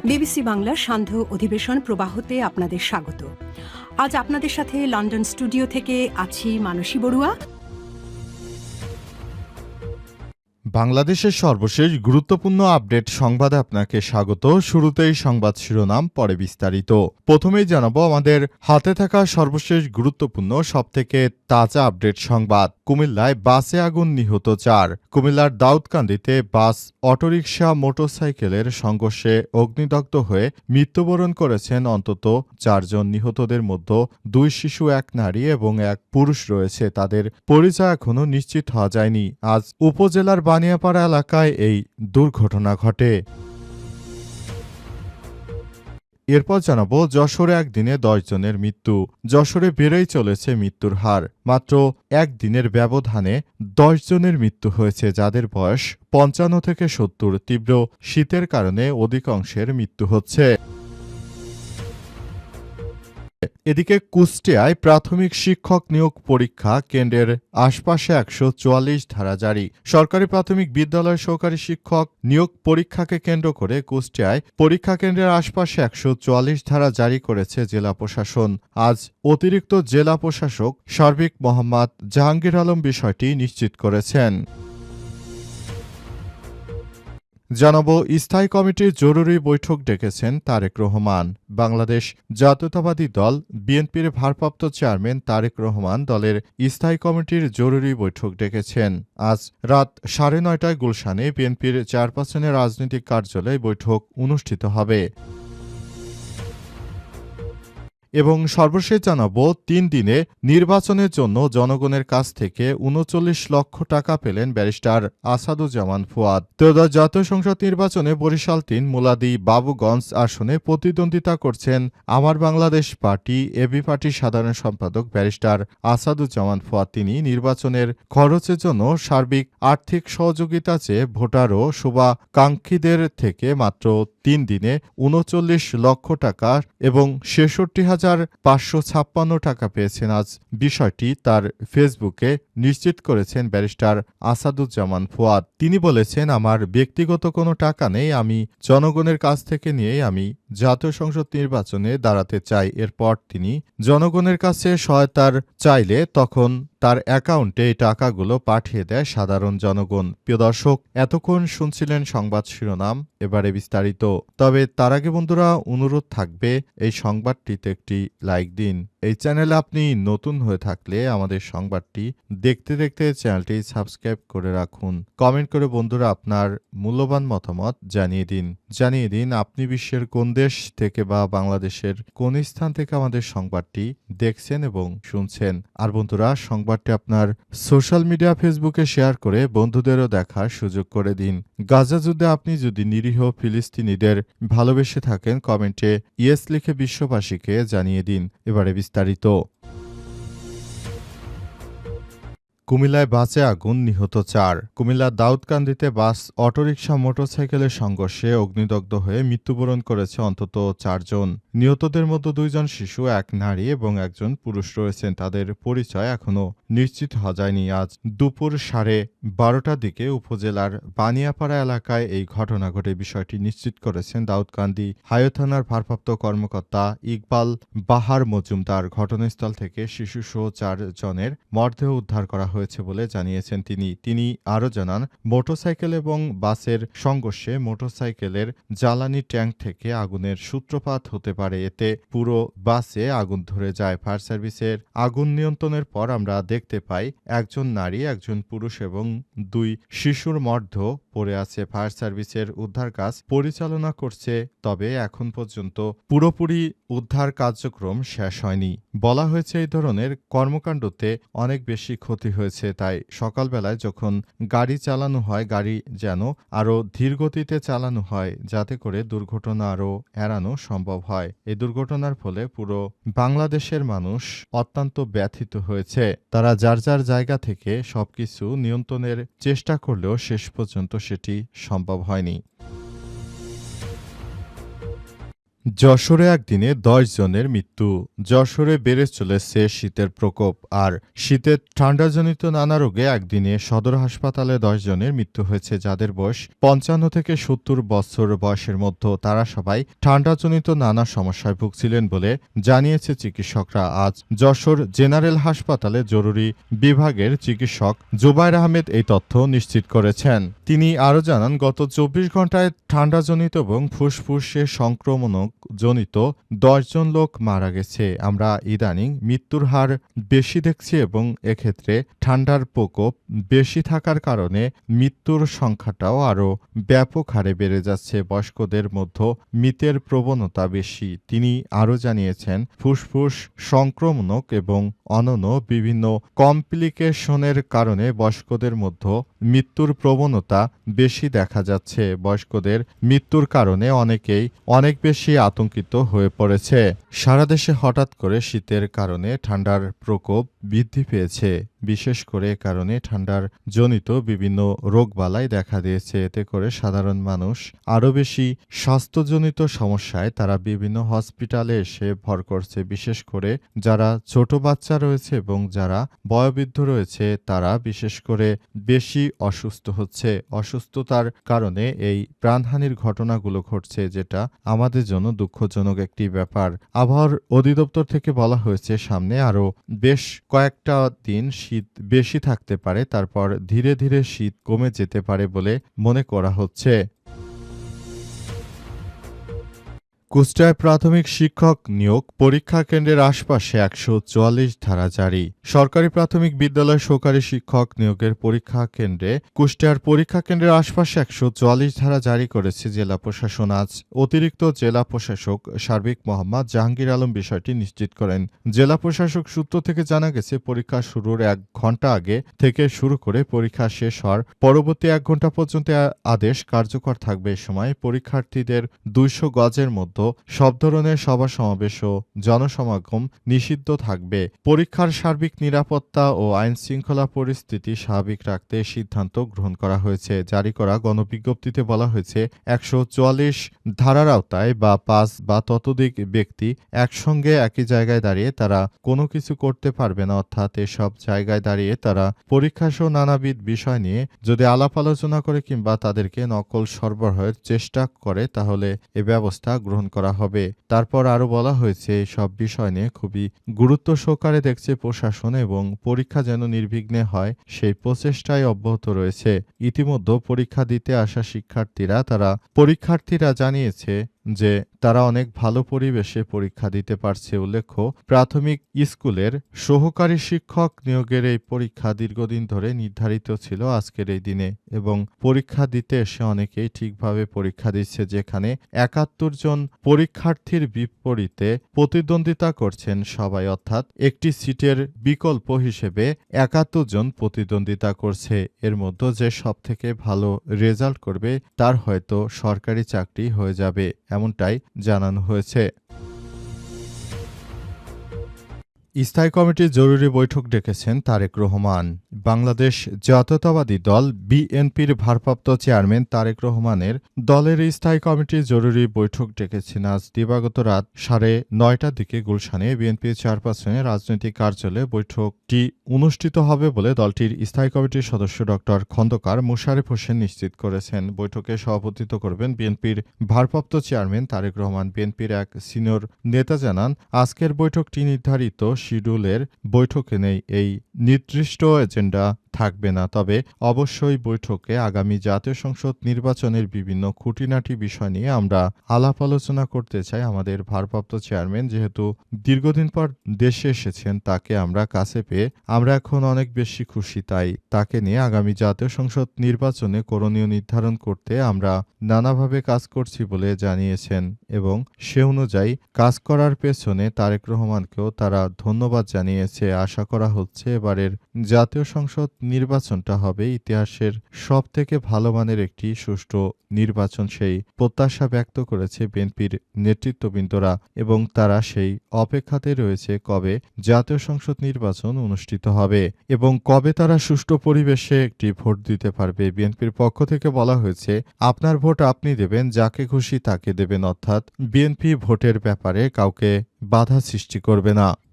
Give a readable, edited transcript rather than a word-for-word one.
BBC বাংলার সান্ধ্য অধিবেশন প্রবাহতে আপনাদের স্বাগত। আজ আপনাদের সাথে লন্ডন স্টুডিও থেকে আছি মানসী বড়ুয়া। বাংলাদেশের সর্বশেষ গুরুত্বপূর্ণ আপডেট সংবাদে আপনাকে স্বাগত। শুরুতেই সংবাদ শিরোনাম, পরে বিস্তারিত। প্রথমেই জানাবো আমাদের হাতে থাকা সর্বশেষ গুরুত্বপূর্ণ সবথেকে তাজা আপডেট সংবাদ। কুমিল্লায় বাসে আগুন, নিহত 4। কুমিল্লার দাউদকান্দিতে বাস, অটোরিকশা, মোটরসাইকেলের সংঘর্ষে অগ্নিদগ্ধ হয়ে মৃত্যুবরণ করেছেন অন্তত 4 জন। নিহতদের মধ্যে 2 শিশু, 1 নারী এবং 1 পুরুষ রয়েছে। তাদের পরিচয় এখনও নিশ্চিত হওয়া যায়নি। আজ উপজেলার বানিয়াপাড়া এলাকায় এই দুর্ঘটনা ঘটে। এরপর জানাবো যশোরে একদিনে 10 জনের মৃত্যু। যশোরে বেড়েই চলেছে মৃত্যুর হার। মাত্র একদিনের ব্যবধানে 10 জনের মৃত্যু হয়েছে, যাদের বয়স 55 থেকে 70। তীব্র শীতের কারণে অধিকাংশের মৃত্যু হচ্ছে। এদিকে কুষ্টিয়ায় প্রাথমিক শিক্ষক নিয়োগ পরীক্ষা কেন্দ্রের আশপাশে 144 ধারা জারি। সরকারি প্রাথমিক বিদ্যালয় সহকারী শিক্ষক নিয়োগ পরীক্ষাকে কেন্দ্র করে কুষ্টিয়ায় পরীক্ষা কেন্দ্রের আশপাশে 144 ধারা জারি করেছে জেলা প্রশাসন। আজ অতিরিক্ত জেলা প্রশাসক সার্বিক মোহাম্মদ জাহাঙ্গীর আলম বিষয়টি নিশ্চিত করেছেন। জানাবো স্থায়ী কমিটির জরুরি বৈঠক ডেকেছেন তারেক রহমান। বাংলাদেশ জাতীয়তাবাদী দল বিএনপির ভারপ্রাপ্ত চেয়ারম্যান তারেক রহমান দলের স্থায়ী কমিটির জরুরি বৈঠক ডেকেছেন। আজ রাত 9:30টায় গুলশানে বিএনপির চেয়ারপারসনের রাজনৈতিক কার্যালয়ে বৈঠক অনুষ্ঠিত হবে। এবং সর্বশেষ জানাবো 3 দিনে নির্বাচনের জন্য জনগণের কাছ থেকে 39 লক্ষ টাকা পেলেন ব্যারিস্টার আসাদুজ্জামান ফুয়াদ। ত্রয়োদশ জাতীয় সংসদ নির্বাচনে বরিশাল 3 মুলাদি বাবুগঞ্জ আসনে প্রতিদ্বন্দ্বিতা করছেন আমার বাংলাদেশ পার্টি এবি পার্টির সাধারণ সম্পাদক ব্যারিস্টার আসাদুজ্জামান ফুয়াদ। তিনি নির্বাচনের খরচের জন্য সার্বিক আর্থিক সহযোগিতা চেয়ে ভোটার ও শুভাকাঙ্ক্ষীদের থেকে মাত্র 3 দিনে 39 লক্ষ টাকা এবং 66,556 টাকা পেয়েছেন। আজ বিষয়টি তার ফেসবুকে নিশ্চিত করেছেন ব্যারিস্টার আসাদুজ্জামান ফুয়াদ। তিনি বলেছেন, আমার ব্যক্তিগত কোনো টাকা নেই, আমি জনগণের কাছ থেকে নিয়েই আমি জাতীয় সংসদ নির্বাচনে দাঁড়াতে চাই। এরপর তিনি জনগণের কাছে সহায়তার চাইলে তখন তার অ্যাকাউন্টে এই টাকাগুলো পাঠিয়ে দেয় সাধারণ জনগণ। প্রিয় দর্শক, এতক্ষণ শুনছিলেন সংবাদ শিরোনাম, এবারে বিস্তারিত। তবে তার আগে বন্ধুরা, অনুরোধ থাকবে এই সংবাদটিতে একটি লাইক দিন। এই চ্যানেলে আপনি নতুন হয়ে থাকলে আমাদের সংবাদটি দেখতে দেখতে চ্যানেলটি সাবস্ক্রাইব করে রাখুন। কমেন্ট করে বন্ধুরা আপনার মূল্যবান মতামত জানিয়ে দিন আপনি বিশ্বের কোন দেশ থেকে বা বাংলাদেশের কোন স্থান থেকে আমাদের সংবাদটি দেখছেন এবং শুনছেন। আর বন্ধুরা, সংবাদটি আপনার সোশ্যাল মিডিয়া ফেসবুকে শেয়ার করে বন্ধুদেরও দেখার সুযোগ করে দিন। গাজা যুদ্ধে আপনি যদি নিরীহ ফিলিস্তিনিদের ভালোবেসে থাকেন, কমেন্টে ইয়েস লিখে বিশ্ববাসীকে জানিয়ে দিন। এবারে বিস্তারিত। কুমিল্লায় বাসে আগুন, নিহত 4। কুমিল্লার দাউদকান্দিতে বাস, অটোরিকশা, মোটরসাইকেলের সংঘর্ষে অগ্নিদগ্ধ হয়ে মৃত্যুবরণ করেছে অন্তত 4 জন। নিহতদের মধ্যে 2 জন শিশু, 1 নারী এবং 1 জন পুরুষ রয়েছেন। তাদের পরিচয় এখনও নিশ্চিত হওয়া যায়নি। আজ দুপুর 12:30টার দিকে উপজেলার বানিয়াপাড়া এলাকায় এই ঘটনা ঘটে। বিষয়টি নিশ্চিত করেছেন দাউদকান্দি হাইওয়ে থানার ভারপ্রাপ্ত কর্মকর্তা ইকবাল বাহার মজুমদার। ঘটনাস্থল থেকে শিশুসহ 4 জনের মরদেহ উদ্ধার করা হয়েছে বলে জানিয়েছেন তিনি আরও জানান, মোটরসাইকেল এবং বাসের সংঘর্ষে মোটরসাইকেলের জ্বালানি ট্যাঙ্ক থেকে আগুনের সূত্রপাত হতে পারে। এতে পুরো বাসে আগুন ধরে যায়। ফায়ার সার্ভিসের আগুন নিয়ন্ত্রণের পর আমরা দেখতে পাই 1 জন নারী, 1 জন পুরুষ এবং 2 শিশুর মরদেহ পড়ে আছে। ফায়ার সার্ভিসের উদ্ধার কাজ পরিচালনা করছে, তবে এখন পর্যন্ত পুরোপুরি উদ্ধার কার্যক্রম শেষ হয়নি। বলা হয়েছে, এই ধরনের কর্মকাণ্ডতে অনেক বেশি ক্ষতি হয়েছে। তাই সকালবেলায় যখন গাড়ি চালানো হয়, গাড়ি যেন আরও ধীরগতিতে চালানো হয়, যাতে করে দুর্ঘটনা আরও এড়ানো সম্ভব হয়। এই দুর্ঘটনার ফলে পুরো বাংলাদেশের মানুষ অত্যন্ত ব্যথিত হয়েছে। তারা যার যার জায়গা থেকে সবকিছু নিয়ন্ত্রণের চেষ্টা করলেও শেষ পর্যন্ত সেটি সম্ভব হয়নি। যশোরে একদিনে ১০ জনের মৃত্যু। যশোরে বেড়ে চলেছে শীতের প্রকোপ। আর শীতের ঠান্ডাজনিত নানা রোগে একদিনে সদর হাসপাতালে ১০ জনের মৃত্যু হয়েছে, যাদের বয়স ৫৫ থেকে ৭০ বছর বয়সের মধ্যে। তারা সবাই ঠান্ডাজনিত নানা সমস্যায় ভুগছিলেন বলে জানিয়েছে চিকিৎসকরা। আজ যশোর জেনারেল হাসপাতালে জরুরি বিভাগের চিকিৎসক জুবায়ের আহমেদ এই তথ্য নিশ্চিত করেছেন। তিনি আরও জানান, গত ২৪ ঘণ্টায় ঠান্ডাজনিত এবং ফুসফুসে সংক্রমণক জনিত ১০ জন লোক মারা গেছে। আমরা ইদানিং মৃত্যুর হার বেশি দেখছি এবং এক্ষেত্রে ঠান্ডার প্রকোপ বেশি থাকার কারণে মৃত্যুর সংখ্যাটাও আরও ব্যাপক হারে বেড়ে যাচ্ছে। বয়স্কদের মধ্যে মৃতের প্রবণতা বেশি। তিনি আরও জানিয়েছেন, ফুসফুস সংক্রমণক এবং অন্যান্য বিভিন্ন কমপ্লিকেশনের কারণে বয়স্কদের মধ্যে মৃত্যুর প্রবণতা বেশি দেখা যাচ্ছে। বয়স্কদের মৃত্যুর কারণে অনেকেই অনেক বেশি আতঙ্কিত হয়ে পড়েছে। সারা দেশে হঠাৎ করে শীতের কারণে ঠান্ডার প্রকোপ বৃদ্ধি পেয়েছে। বিশেষ করে এ কারণে ঠান্ডার জনিত বিভিন্ন রোগবালাই দেখা দিয়েছে। এতে করে সাধারণ মানুষ আরও বেশি স্বাস্থ্যজনিত সমস্যায় তারা বিভিন্ন হসপিটালে এসে ভর করছে। বিশেষ করে যারা ছোট বাচ্চা রয়েছে এবং যারা বয়োবৃদ্ধ রয়েছে, তারা বিশেষ করে বেশি অসুস্থ হচ্ছে। অসুস্থতার কারণে এই প্রাণহানির ঘটনাগুলো ঘটছে, যেটা আমাদের জন্য দুঃখজনক একটি ব্যাপার। আবহাওয়ার অধিদপ্তর থেকে বলা হয়েছে, সামনে আরও বেশ কয়েকটা দিন শীত বেশি থাকতে পারে, তারপর ধীরে ধীরে শীত কমে যেতে পারে বলে মনে করা হচ্ছে। কুষ্টিয়ায় প্রাথমিক শিক্ষক নিয়োগ পরীক্ষা কেন্দ্রের আশপাশে ১৪৪ ধারা জারি। সরকারি প্রাথমিক বিদ্যালয় সহকারী শিক্ষক নিয়োগের পরীক্ষা কেন্দ্রে কুষ্টিয়ার পরীক্ষা কেন্দ্রের আশপাশে ১৪৪ ধারা জারি করেছে জেলা প্রশাসন। আজ অতিরিক্ত জেলা প্রশাসক সার্বিক মোহাম্মদ জাহাঙ্গীর আলম বিষয়টি নিশ্চিত করেন। জেলা প্রশাসক সূত্র থেকে জানা গেছে, পরীক্ষা শুরুর ১ ঘণ্টা আগে থেকে শুরু করে পরীক্ষা শেষ হওয়ার পরবর্তী ১ ঘণ্টা পর্যন্ত আদেশ কার্যকর থাকবে। এ সময় পরীক্ষার্থীদের ২০০ গজের মধ্যে সব ধরনের সভা সমাবেশ ও জনসমাগম নিষিদ্ধ থাকবে। পরীক্ষার সার্বিক নিরাপত্তা ও আইন শৃঙ্খলা পরিস্থিতি স্বাভাবিক রাখতে সিদ্ধান্ত গ্রহণ করা হয়েছে। জারি করা গণবিজ্ঞপ্তিতে বলা হয়েছে, ১৪৪ ধারার আওতায় বা ৫ বা ততোধিক ব্যক্তি একসঙ্গে একই জায়গায় দাঁড়িয়ে তারা কোনো কিছু করতে পারবে না। অর্থাৎ এসব জায়গায় দাঁড়িয়ে তারা পরীক্ষাসহ নানাবিধ বিষয় নিয়ে যদি আলাপ আলোচনা করে কিংবা তাদেরকে নকল সরবরাহের চেষ্টা করে, তাহলে এ ব্যবস্থা গ্রহণ করা হবে। তারপর আরও বলা হয়েছে, সব বিষয় নিয়ে খুবই গুরুত্ব সহকারে দেখছে প্রশাসন এবং পরীক্ষা যেন নির্বিঘ্নে হয় সেই প্রচেষ্টাই অব্যাহত রয়েছে। ইতিমধ্যে পরীক্ষা দিতে আসা পরীক্ষার্থীরা জানিয়েছে যে তারা অনেক ভালো পরিবেশে পরীক্ষা দিতে পারছে। উল্লেখ্য, প্রাথমিক স্কুলের সহকারী শিক্ষক নিয়োগের এই পরীক্ষা দীর্ঘদিন ধরে নির্ধারিত ছিল আজকের এই দিনে এবং পরীক্ষা দিতে এসে অনেকেই ঠিকভাবে পরীক্ষা দিচ্ছে, যেখানে ৭১ জন পরীক্ষার্থীর বিপরীতে প্রতিদ্বন্দ্বিতা করছেন সবাই। অর্থাৎ একটি সিটের বিকল্প হিসেবে ৭১ জন প্রতিদ্বন্দ্বিতা করছে। এর মধ্যে যে সবথেকে ভালো রেজাল্ট করবে তার হয়তো সরকারি চাকরি হয়ে যাবে, এমনটাই জানানো হয়েছে। স্থায়ী কমিটির জরুরি বৈঠক ডেকেছেন তারেক রহমান। বাংলাদেশ জাতীয়তাবাদী দল বিএনপির ভারপ্রাপ্ত চেয়ারম্যান তারেক রহমানের দলের স্থায়ী কমিটির জরুরি বৈঠক ডেকেছেন। আজ দিবাগত রাত ৯:৩০টার দিকে গুলশানে বিএনপির চেয়ারপারসনের রাজনৈতিক কার্যালয়ে বৈঠকটি অনুষ্ঠিত হবে বলে দলটির স্থায়ী কমিটির সদস্য ড খন্দকার মোশারেফ হোসেন নিশ্চিত করেছেন। বৈঠকে সভাপতিত্ব করবেন বিএনপির ভারপ্রাপ্ত চেয়ারম্যান তারেক রহমান। বিএনপির এক সিনিয়র নেতা জানান, আজকের বৈঠকটি নির্ধারিত শিডিউলের বৈঠকে নেই। এই নির্দিষ্ট এজেন্ডা থাকবে না, তবে অবশ্যই বৈঠকে আগামী জাতীয় সংসদ নির্বাচনের বিভিন্ন খুঁটিনাটি বিষয় নিয়ে আমরা আলাপ আলোচনা করতে চাই। আমাদের ভারপ্রাপ্ত চেয়ারম্যান যেহেতু দীর্ঘদিন পর দেশে এসেছেন, তাকে আমরা কাছে পেয়ে আমরা এখন অনেক বেশি খুশি। তাই তাকে নিয়ে আগামী জাতীয় সংসদ নির্বাচনে করণীয় নির্ধারণ করতে আমরা নানাভাবে কাজ করছি বলে জানিয়েছেন এবং সে অনুযায়ী কাজ করার পেছনে তারেক রহমানকেও তারা ধন্যবাদ জানিয়েছে। আশা করা হচ্ছে এবারের জাতীয় সংসদ নির্বাচনটা হবে ইতিহাসের সবথেকে ভালো মানের একটি সুষ্ঠু নির্বাচন, সেই প্রত্যাশা ব্যক্ত করেছে বিএনপির নেতৃত্ববৃন্দরা এবং তারা সেই অপেক্ষাতে রয়েছে কবে জাতীয় সংসদ নির্বাচন অনুষ্ঠিত হবে এবং কবে তারা সুষ্ঠু পরিবেশে একটি ভোট দিতে পারবে। বিএনপির পক্ষ থেকে বলা হয়েছে, আপনার ভোট আপনি দেবেন, যাকে খুশি তাকে দেবেন, অর্থাৎ বিএনপি ভোটের ব্যাপারে কাউকে বাধা সৃষ্টি করবে না।